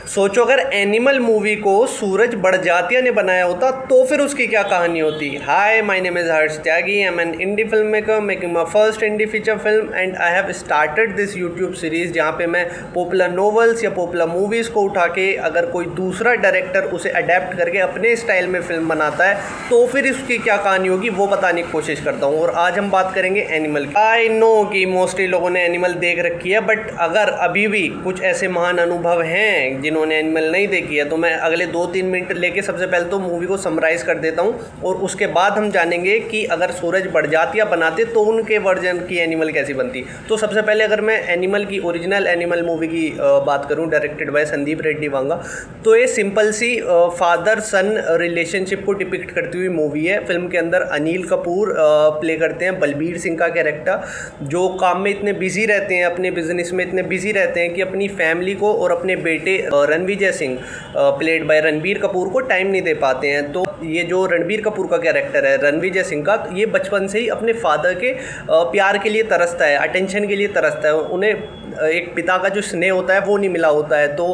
सोचो अगर animal movie को सूरज बड़जात्या ने बनाया होता तो फिर उसकी क्या कहानी होती। Hi, my name is Harsh Tyagi. I am an indie film maker making my first indie feature film and I have started this YouTube series जहाँ पे मैं पॉपुलर नॉवेल्स या पॉपुलर मूवीज़ को उठा के अगर कोई दूसरा डायरेक्टर उसे अडेप्ट करके अपने स्टाइल में फिल्म बनाता है तो फिर उसकी क्या कहानी होगी वो बताने की कोशिश करता हूँ। और आज हम बात करेंगे एनिमल की। आई नो कि मोस्टली लोगों ने एनिमल देख रखी है, बट अगर अभी भी कुछ ऐसे महान अनुभव हैं जिन्होंने एनिमल नहीं देखी है तो मैं अगले 2-3 मिनट लेके सबसे पहले तो मूवी को समराइज़ कर देता हूँ और उसके बाद हम जानेंगे कि अगर सूरज बड़जात्या बनाते तो उनके वर्जन की एनिमल कैसी बनती। तो सबसे पहले अगर मैं एनिमल की ओरिजिनल एनिमल मूवी की बात करूँ, डायरेक्टेड बाय संदीप रेड्डी वांगा, तो ये सिंपल सी फादर सन रिलेशनशिप को डिपिक्ट करती हुई मूवी है। फिल्म के अंदर अनिल कपूर प्ले करते हैं बलबीर सिंह का कैरेक्टर, जो काम में इतने बिजी रहते हैं, अपने बिजनेस में इतने बिजी रहते हैं कि अपनी फैमिली को और अपने बेटे रणविजय सिंह प्लेड बाय रणबीर कपूर को टाइम नहीं दे पाते हैं। तो ये जो रणबीर कपूर का कैरेक्टर है रणविजय सिंह का, ये बचपन से ही अपने फादर के प्यार के लिए तरसता है, अटेंशन के लिए तरसता है। उन्हें एक पिता का जो स्नेह होता है वो नहीं मिला होता है। तो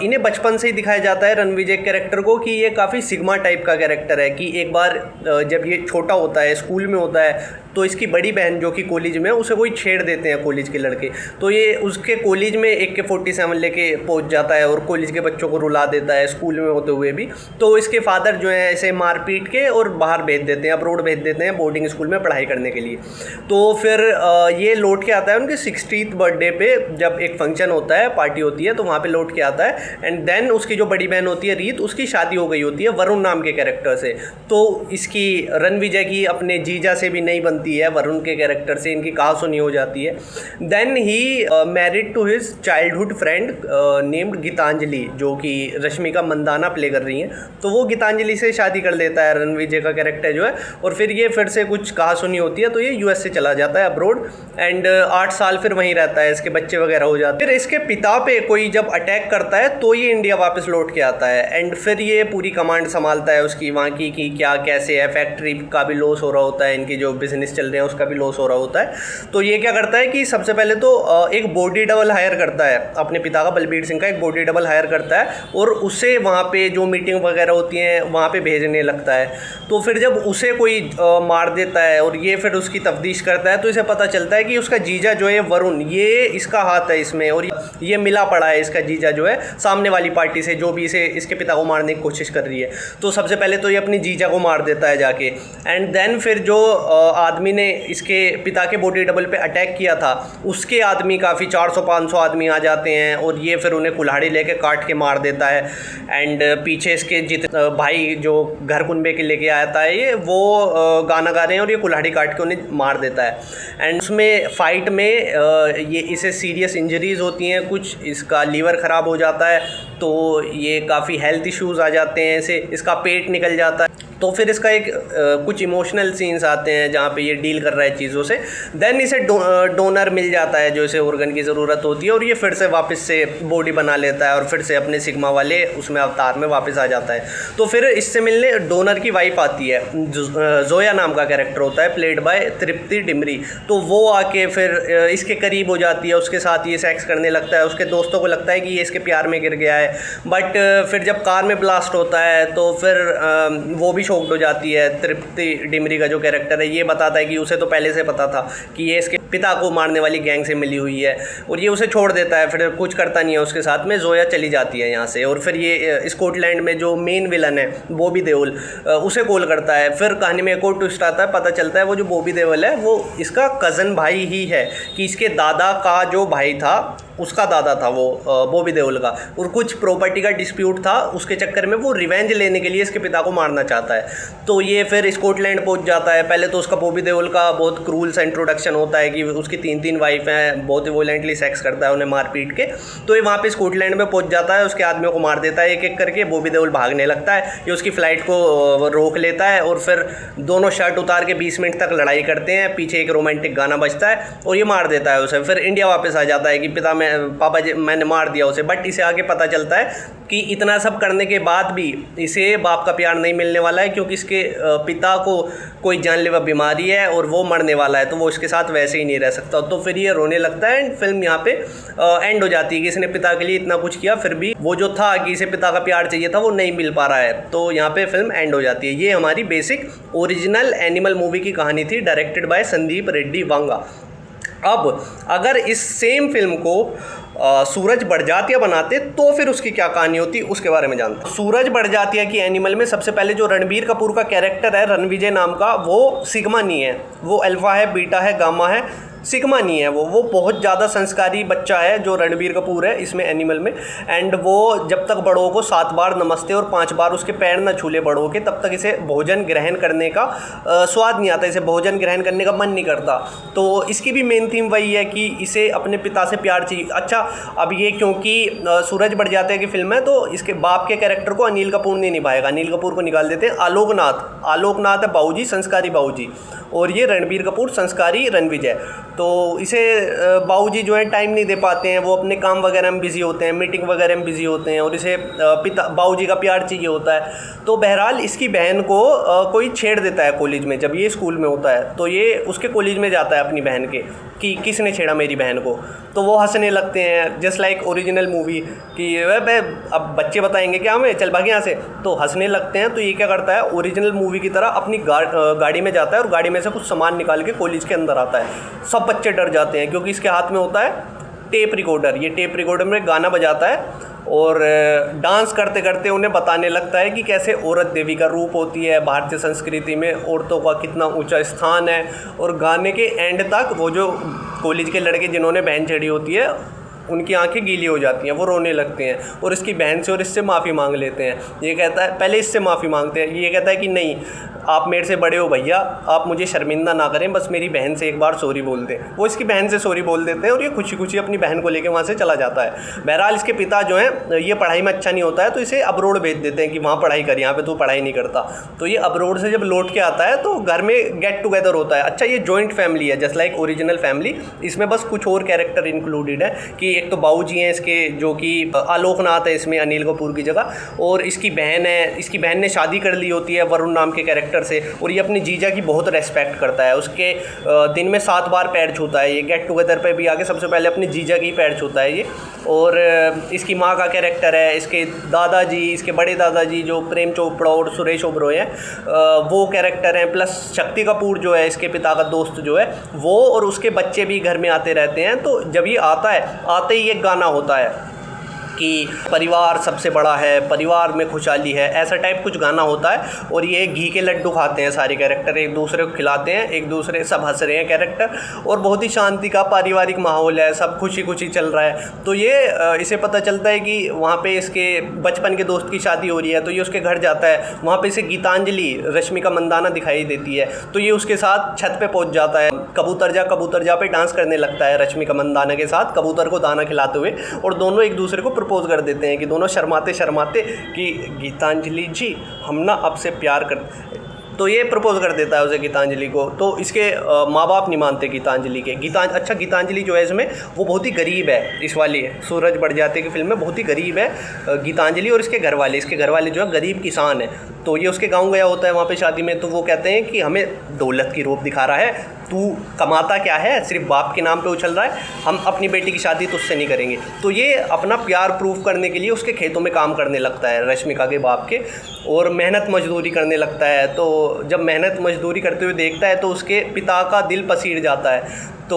इन्हें बचपन से ही दिखाया जाता है रणविजय कैरेक्टर को कि ये काफ़ी सिग्मा टाइप का कैरेक्टर है। कि एक बार जब ये छोटा होता है, स्कूल में होता है, तो इसकी बड़ी बहन जो कि कॉलेज में है उसे कोई छेड़ देते हैं कॉलेज के लड़के, तो ये उसके कॉलेज में AK-47 लेके पहुंच जाता है और कॉलेज के बच्चों को रुला देता है स्कूल में होते हुए भी। तो इसके फादर जो है इसे मार पीट के और बाहर भेज देते हैं, अब्रोड भेज देते हैं बोर्डिंग स्कूल में पढ़ाई करने के लिए। तो फिर ये लौट के आता है उनके 60th बर्थडे पे, जब एक फंक्शन होता है, पार्टी होती है, तो वहाँ पर लौट के आता है। एंड देन उसकी जो बड़ी बहन होती है रीत, उसकी शादी हो गई होती है वरुण नाम के कैरेक्टर से। तो इसकी रणविजय की अपने जीजा से भी नहीं बनती है, वरुण के कैरेक्टर से इनकी कहा सुनी हो जाती है। Then he married to his childhood friend named Geetanjali, जो कि रश्मिका मंदाना प्ले कर रही हैं। तो वो गीतांजलि से शादी कर लेता है रणविजय का कैरेक्टर जो है, और फिर ये फिर से कुछ कहा सुनी होती है तो ये US से चला जाता है अब्रोड एंड 8 साल फिर वहीं रहता है, इसके बच्चे वगैरह हो जाते हैं। फिर इसके पिता पे कोई जब अटैक करता है तो ये इंडिया वापस लौट के आता है एंड फिर ये पूरी कमांड संभालता है उसकी, वहाँ की कि क्या कैसे है, फैक्ट्री का भी लॉस हो रहा होता है, इनकी जो बिजनेस चल रहे हैं उसका भी लॉस हो रहा होता है। तो ये क्या करता है कि सबसे पहले तो एक बॉडी डबल हायर करता है अपने पिता का, बलबीर सिंह का एक बॉडी डबल हायर करता है और उससे वहाँ पे जो मीटिंग वगैरह होती हैं वहाँ पे भेजने लगता है। तो फिर जब उसे कोई मार देता है और ये फिर उसकी तफ्तीश करता है तो इसे पता चलता है कि उसका जीजा जो है वरुण, ये इसका हाथ है इसमें और ये मिला पड़ा है इसका जीजा जो है सामने वाली पार्टी से, जो भी इसे इसके पिता को मारने की कोशिश कर रही है। तो सबसे पहले तो ये अपनी जीजा को मार देता है जाके, एंड देन फिर जो आदमी ने इसके पिता के बॉडी डबल पे अटैक किया था उसके आदमी काफ़ी 400-500 आदमी आ जाते हैं और ये फिर उन्हें कुल्हाड़ी लेके काट के मार देता है। एंड पीछे इसके भाई जो घर कुनबे के लेके आता है ये, वो गाना गा रहे हैं और ये कुल्हाड़ी काट के उन्हें मार देता है। एंड उसमें फ़ाइट में ये इसे सीरियस इंजरीज़ होती हैं, कुछ इसका लीवर ख़राब हो जाता है, तो ये काफ़ी हेल्थ इश्यूज़ आ जाते हैं, इसे इसका पेट निकल जाता है। तो फिर इसका एक कुछ इमोशनल सीन्स आते हैं जहाँ पे ये डील कर रहा है चीज़ों से। देन इसे डोनर मिल जाता है जो इसे ऑर्गन की ज़रूरत होती है और ये फिर से वापस से बॉडी बना लेता है और फिर से अपने सिग्मा वाले उसमें अवतार में वापस आ जाता है। तो फिर इससे मिलने डोनर की वाइफ आती है, जोया नाम का कैरेक्टर होता है प्लेड बाय तृप्ति डिमरी। तो वो आके फिर इसके करीब हो जाती है, उसके साथ ये सेक्स करने लगता है। उसके दोस्तों को लगता है कि ये इसके प्यार में गिर गया है, बट फिर जब कार में ब्लास्ट होता है तो फिर वो भी शॉक्ड हो जाती है। तृप्ति डिमरी का जो कैरेक्टर है ये बताता है कि उसे तो पहले से पता था कि ये इसके पिता को मारने वाली गैंग से मिली हुई है और ये उसे छोड़ देता है, फिर कुछ करता नहीं है उसके साथ में। जोया चली जाती है यहाँ से और फिर ये स्कॉटलैंड में जो मेन विलन है बॉबी देओल, उसे कॉल करता है। फिर कहानी में एक और ट्विस्ट आता है, पता चलता है वो जो बॉबी देओल है वो इसका कज़न भाई ही है, कि इसके दादा का जो भाई था उसका दादा था वो बॉबी देओल का, और कुछ प्रॉपर्टी का डिस्प्यूट था, उसके चक्कर में वो रिवेंज लेने के लिए इसके पिता को मारना चाहता है। तो ये फिर स्कॉटलैंड पहुंच जाता है। पहले तो उसका बॉबी देओल का बहुत क्रूल सा इंट्रोडक्शन होता है कि उसकी 3 वाइफ हैं, बहुत ही वोलेंटली सेक्स करता है उन्हें मार पीट के। तो ये वहाँ पे स्कॉटलैंड में पहुंच जाता है, उसके आदमियों को मार देता है एक एक करके। बॉबी देओल भागने लगता है, ये उसकी फ़्लाइट को रोक लेता है और फिर दोनों शर्ट उतार के 20 मिनट तक लड़ाई करते हैं। पीछे एक रोमांटिक गाना बजता है और ये मार देता है उसे। फिर इंडिया वापस आ जाता है कि पिता पापा जी मैंने मार दिया उसे। बट इसे आगे पता चलता है कि इतना सब करने के बाद भी इसे बाप का प्यार नहीं मिलने वाला है, क्योंकि इसके पिता को कोई जानलेवा बीमारी है और वो मरने वाला है, तो वो उसके साथ वैसे ही नहीं रह सकता। तो फिर ये रोने लगता है एंड फिल्म यहाँ पे एंड हो जाती है कि इसने पिता के लिए इतना कुछ किया, फिर भी वो जो था कि इसे पिता का प्यार चाहिए था वो नहीं मिल पा रहा है। तो यहाँ पे फिल्म एंड हो जाती है। ये हमारी बेसिक ओरिजिनल एनिमल मूवी की कहानी थी, डायरेक्टेड बाय संदीप रेड्डी वांगा। अब अगर इस सेम फिल्म को सूरज बड़जात्या बनाते तो फिर उसकी क्या कहानी होती, उसके बारे में जानते हैं। सूरज बड़जात्या की एनिमल में सबसे पहले जो रणबीर कपूर का कैरेक्टर है रणविजय नाम का, वो सिग्मा नहीं है, वो अल्फा है, बीटा है, गामा है, सिग्मा नहीं है। वो बहुत ज़्यादा संस्कारी बच्चा है जो रणबीर कपूर है इसमें एनिमल में। एंड वो जब तक बड़ों को 7 बार नमस्ते और 5 बार उसके पैर न छूले बड़ों के, तब तक इसे भोजन ग्रहण करने का स्वाद नहीं आता, इसे भोजन ग्रहण करने का मन नहीं करता। तो इसकी भी मेन थीम वही है कि इसे अपने पिता से प्यार चाहिए। अच्छा, अब ये क्योंकि सूरज बड़जात्या की फिल्म है तो इसके बाप के कैरेक्टर को अनिल कपूर नहीं निभाएगा, अनिल कपूर को निकाल देते हैं आलोकनाथ है बाबूजी, संस्कारी बाबूजी, और ये रणबीर कपूर संस्कारी रणविजय। तो इसे बाबूजी जो है टाइम नहीं दे पाते हैं, वो अपने काम वगैरह में बिज़ी होते हैं, मीटिंग वगैरह में बिज़ी होते हैं, और इसे बाबूजी का प्यार चाहिए होता है। तो बहरहाल इसकी बहन को कोई छेड़ देता है कॉलेज में, जब ये स्कूल में होता है तो ये उसके कॉलेज में जाता है अपनी बहन के कि किसने छेड़ा मेरी बहन को। तो वो हंसने लगते हैं जस्ट लाइक ओरिजिनल मूवी कि अब बच्चे बताएंगे क्या हमें, चल भाग यहाँ से, तो हंसने लगते हैं। तो ये क्या करता है ओरिजिनल मूवी की तरह अपनी गाड़ी में जाता है और गाड़ी में से कुछ सामान निकाल के कॉलेज के अंदर आता है। सब बच्चे डर जाते हैं क्योंकि इसके हाथ में होता है टेप रिकॉर्डर। ये टेप रिकॉर्डर में गाना बजाता है और डांस करते करते उन्हें बताने लगता है कि कैसे औरत देवी का रूप होती है, भारतीय संस्कृति में औरतों का कितना ऊंचा स्थान है। और गाने के एंड तक वो जो कॉलेज के लड़के जिन्होंने बहन चढ़ी होती है उनकी आंखें गीली हो जाती हैं, वो रोने लगते हैं और इसकी बहन से और इससे माफ़ी मांग लेते हैं। ये कहता है, पहले इससे माफ़ी मांगते हैं, ये कहता है कि नहीं आप मेरे से बड़े हो भैया, आप मुझे शर्मिंदा ना करें, बस मेरी बहन से एक बार सॉरी बोल दें। वो इसकी बहन से सॉरी बोल देते हैं और ये खुशी खुशी अपनी बहन को लेकर वहाँ से चला जाता है। बहरहाल इसके पिता जो हैं ये पढ़ाई में अच्छा नहीं होता है तो इसे अब्रोड भेज देते हैं कि वहाँ पढ़ाई कर, यहाँ पे तू पढ़ाई नहीं करता। तो ये अब्रोड से जब लौट के आता है तो घर में गेट टुगेदर होता है। अच्छा, ये जॉइंट फैमिली है जस्ट लाइक ओरिजिनल फैमिली। इसमें बस कुछ और कैरेक्टर इंक्लूडेड है कि एक तो बाबूजी हैं इसके जो कि आलोकनाथ है इसमें अनिल कपूर की जगह, और इसकी बहन है, इसकी बहन ने शादी कर ली होती है वरुण नाम के कैरेक्टर से, और ये अपनी जीजा की बहुत रेस्पेक्ट करता है। उसके दिन में 7 बार पैर छूता है ये, गेट टुगेदर पे भी आके सबसे पहले अपनी जीजा की पैर छूता है ये। और इसकी माँ का कैरेक्टर है, इसके दादाजी, इसके बड़े दादाजी जो प्रेम चोपड़ा और सुरेश ओबरॉय हैं वो कैरेक्टर हैं, प्लस शक्ति कपूर जो है इसके पिता का दोस्त जो है वो, और उसके बच्चे भी घर में आते रहते हैं। तो जब ये आता है, आते ही एक गाना होता है कि परिवार सबसे बड़ा है, परिवार में खुशहाली है, ऐसा टाइप कुछ गाना होता है। और ये घी के लड्डू खाते हैं सारे कैरेक्टर, एक दूसरे को खिलाते हैं, एक दूसरे सब हंस रहे हैं कैरेक्टर, और बहुत ही शांति का पारिवारिक माहौल है, सब खुशी खुशी चल रहा है। तो ये इसे पता चलता है कि वहाँ पे इसके बचपन के दोस्त की शादी हो रही है, तो ये उसके घर जाता है। वहाँ पे इसे गीतांजलि रश्मिका मंदाना दिखाई देती है, तो ये उसके साथ छत पे पहुँच जाता है। कबूतर जा पे डांस करने लगता है रश्मिका मंदाना के साथ, कबूतर को दाना खिलाते हुए, और दोनों एक दूसरे को प्रपोज कर देते हैं कि दोनों शर्माते शर्माते कि गीतांजलि जी हम ना आपसे प्यार कर, तो ये प्रपोज कर देता है उसे गीतांजलि को। तो इसके माँ बाप नहीं मानते गीतांजलि के। अच्छा, गीतांजलि जो है इसमें वो बहुत ही गरीब है, इस वाली सूरज बड़जात्या की फिल्म में बहुत ही गरीब है गीतांजलि, और इसके घर वाले जो है गरीब किसान है। तो ये उसके गांव गया होता है वहाँ पे शादी में, तो वो कहते हैं कि हमें दौलत की रोप दिखा रहा है, तू कमाता क्या है, सिर्फ बाप के नाम पे उछल रहा है, हम अपनी बेटी की शादी तुझसे नहीं करेंगे। तो ये अपना प्यार प्रूफ करने के लिए उसके खेतों में काम करने लगता है रश्मिका के बाप के, और मेहनत मजदूरी करने लगता है। तो जब मेहनत मजदूरी करते हुए देखता है तो उसके पिता का दिल पसीड़ जाता है। तो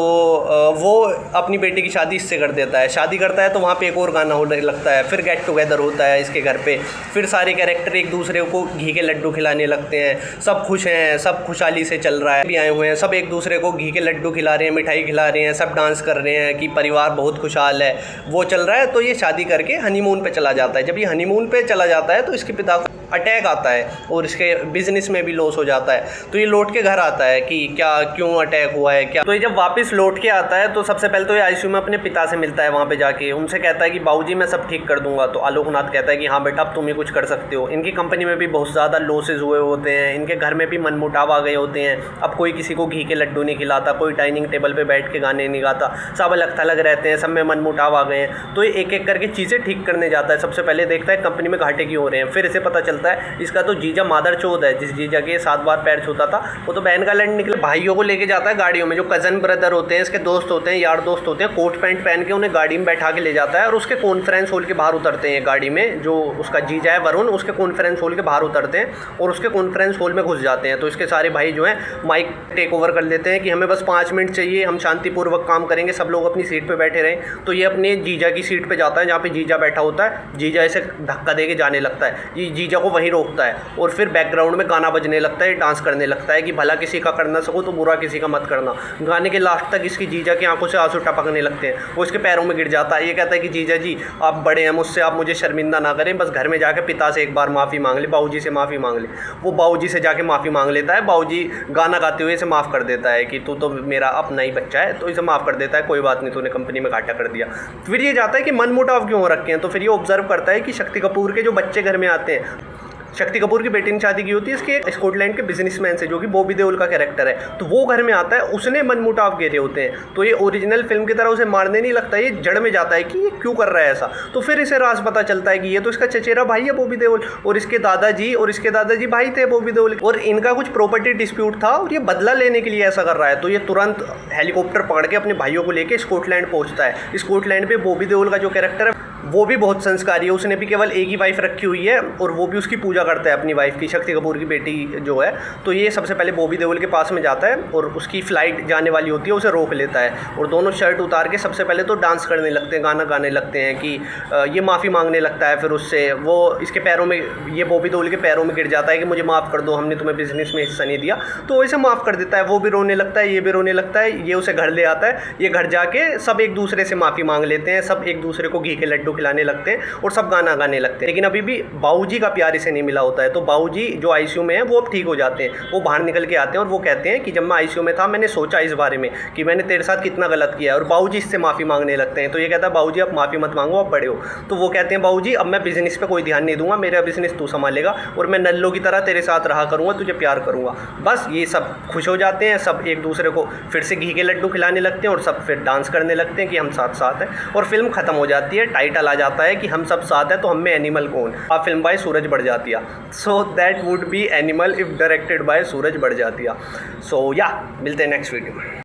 वो अपनी बेटी की शादी इससे कर देता है। शादी करता है तो वहाँ पे एक और गाना होने लगता है, फिर गेट टुगेदर होता है इसके घर पे, फिर सारे कैरेक्टर एक दूसरे को घी के लड्डू खिलाने लगते हैं, सब खुश हैं, सब खुशहाली से चल रहा है। भी आए हुए हैं, सब एक दूसरे को घी के लड्डू खिला रहे हैं, मिठाई खिला रहे हैं, सब डांस कर रहे हैं कि परिवार बहुत खुशहाल है, वो चल रहा है। तो ये शादी करके हनीमून पे चला जाता है। जब ये हनीमून पे चला जाता है तो इसके पिता को अटैक आता है और इसके बिजनेस में भी लॉस हो जाता है। तो ये लौट के घर आता है कि क्या क्यों अटैक हुआ है क्या। तो ये जब वापस लौट के आता है तो सबसे पहले तो ये आईसीयू में अपने पिता से मिलता है। वहाँ पे जाके उनसे कहता है कि बाबूजी मैं सब ठीक कर दूंगा। तो आलोकनाथ कहता है कि हाँ बेटा अब तुम ही कुछ कर सकते हो। इनकी कंपनी में भी बहुत ज़्यादा लॉसेज हुए होते हैं, इनके घर में भी मनमुटाव आ गए होते हैं। अब कोई किसी को घी के लड्डू नहीं खिलाता, कोई डाइनिंग टेबल पर बैठ के गाने नहीं गाता, सब अलग थलग रहते हैं, सब में मनमुटाव आ गए हैं। तो ये एक एक करके चीज़ें ठीक करने जाता है। सबसे पहले देखता है कंपनी में घाटे क्यों हो रहे हैं, फिर इसे पता चलता है इसका तो जीजा मादर चौथ है, जिस जीजा के 7 बार पैर छूता था वो तो बहन का लड़ निकले। भाइयों को लेके जाता है गाड़ियों में, जो कज़न ब्रदर होते हैं, इसके दोस्त होते हैं, यार दोस्त होते हैं, कोट पैंट पहन के उन्हें गाड़ी में बैठा के ले जाता है और उसके कॉन्फ्रेंस हॉल के बाहर उतरते हैं। गाड़ी में जो उसका जीजा है वरुण, उसके कॉन्फ्रेंस हॉल के बाहर उतरते हैं और उसके कॉन्फ्रेंस हॉल में घुस जाते हैं। तो इसके सारे भाई जो हैं माइक टेक ओवर कर लेते हैं कि हमें बस 5 मिनट चाहिए, हम शांतिपूर्वक काम करेंगे, सब लोग अपनी सीट पर बैठे रहें। तो ये अपने जीजा की सीट पर जाता है जहाँ पर जीजा बैठा होता है। जीजा इसे धक्का दे के जाने लगता है, ये जीजा को वहीं रोकता है और फिर बैकग्राउंड में गाना बजने लगता है, डांस करने लगता है कि भला किसी का कर ना सको तो बुरा किसी का मत करना। गाने के लास्ट तक इसकी जीजा की आंखों से आंसू टपकने लगते हैं, वो इसके पैरों में गिर जाता है। ये कहता है कि जीजा जी आप बड़े हैं मुझसे, आप मुझे शर्मिंदा ना करें, बस घर में जाके पिता से एक बार माफ़ी मांग ले, बाबूजी से माफ़ी मांग ले। वो बाबूजी से जाके माफ़ी मांग लेता है। बाबूजी गाना गाते हुए इसे माफ़ कर देता है कि तू तो मेरा अपना ही बच्चा है, तो इसे माफ़ कर देता है, कोई बात नहीं, तूने कंपनी में घाटा कर दिया। फिर ये जाता है कि मनमुटाव क्यों हो रखे हैं। तो फिर ये ऑब्जर्व करता है कि शक्ति कपूर के जो बच्चे घर में आते हैं, शक्ति कपूर की बेटी ने शादी की होती है इसके एक स्कॉटलैंड के बिजनेसमैन से, जो कि बॉबी देओल का कैरेक्टर है। तो वो घर में आता है, उसने मनमुटाव घेरे होते हैं। तो ये ओरिजिनल फिल्म की तरह उसे मारने नहीं लगता, ये जड़ में जाता है कि ये क्यों कर रहा है ऐसा। तो फिर इसे राज पता चलता है कि ये तो इसका चचेरा भाई है बॉबी देओल, और इसके दादाजी भाई थे बॉबी देओल, और इनका कुछ प्रॉपर्टी डिस्प्यूट था और ये बदला लेने के लिए ऐसा कर रहा है। तो ये तुरंत हेलीकॉप्टर पकड़ के अपने भाइयों को लेकर स्कॉटलैंड पहुँचता है। स्कॉटलैंड पर बॉबी देओल का जो कैरेक्टर है वो भी बहुत संस्कारी है, उसने भी केवल एक ही वाइफ रखी हुई है और वो भी उसकी पूजा करता है अपनी वाइफ की, शक्ति कपूर की बेटी जो है। तो ये सबसे पहले बॉबी देओल के पास में जाता है और उसकी फ़्लाइट जाने वाली होती है, उसे रोक लेता है और दोनों शर्ट उतार के सबसे पहले तो डांस करने लगते हैं, गाना गाने लगते हैं कि ये माफ़ी मांगने लगता है। फिर उससे वो इसके पैरों में, ये बॉबी देओल के पैरों में गिर जाता है कि मुझे माफ़ कर दो, हमने तुम्हें बिजनेस में हिस्सा नहीं दिया। तो वो इसे माफ़ कर देता है, वो भी रोने लगता है, ये भी रोने लगता है। ये उसे घर ले आता है, ये घर जाके सब एक दूसरे से माफ़ी मांग लेते हैं, सब एक दूसरे को घी के लड्डू खिलाने लगते हैं और सब गाना गाने लगते हैं। लेकिन अभी भी बाबूजी का प्यार इसे नहीं मिला होता है। तो बाबूजी जो आईसीयू में है वो अब ठीक हो जाते हैं, वो बाहर निकल के आते हैं और वो कहते हैं कि जब मैं आईसीयू में था मैंने सोचा इस बारे में कि मैंने तेरे साथ कितना गलत किया है, और बाबूजी इससे माफ़ी मांगने लगते हैं। तो ये कहता है बाबूजी आप माफ़ी मत मांगो, आप बड़े हो। तो वो कहते हैं बाबूजी अब मैं बिज़नेस पे कोई ध्यान नहीं दूंगा, मेरा बिज़नेस तू संभालेगा और मैं नल्लो की तरह तेरे साथ रहा करूँगा, तुझे प्यार करूँगा। बस ये सब खुश हो जाते हैं, सब एक दूसरे को फिर से घी के लड्डू खिलाने लगते हैं और सब फिर डांस करने लगते हैं कि हम साथ साथ हैं, और फिल्म ख़त्म हो जाती है। टाइटल आ जाता है कि हम सब साथ हैं तो हम में एनिमल कौन। अब film by Suraj Barjatya. So that would be Animal if directed by Suraj Barjatya. So या मिलते हैं नेक्स्ट वीडियो में।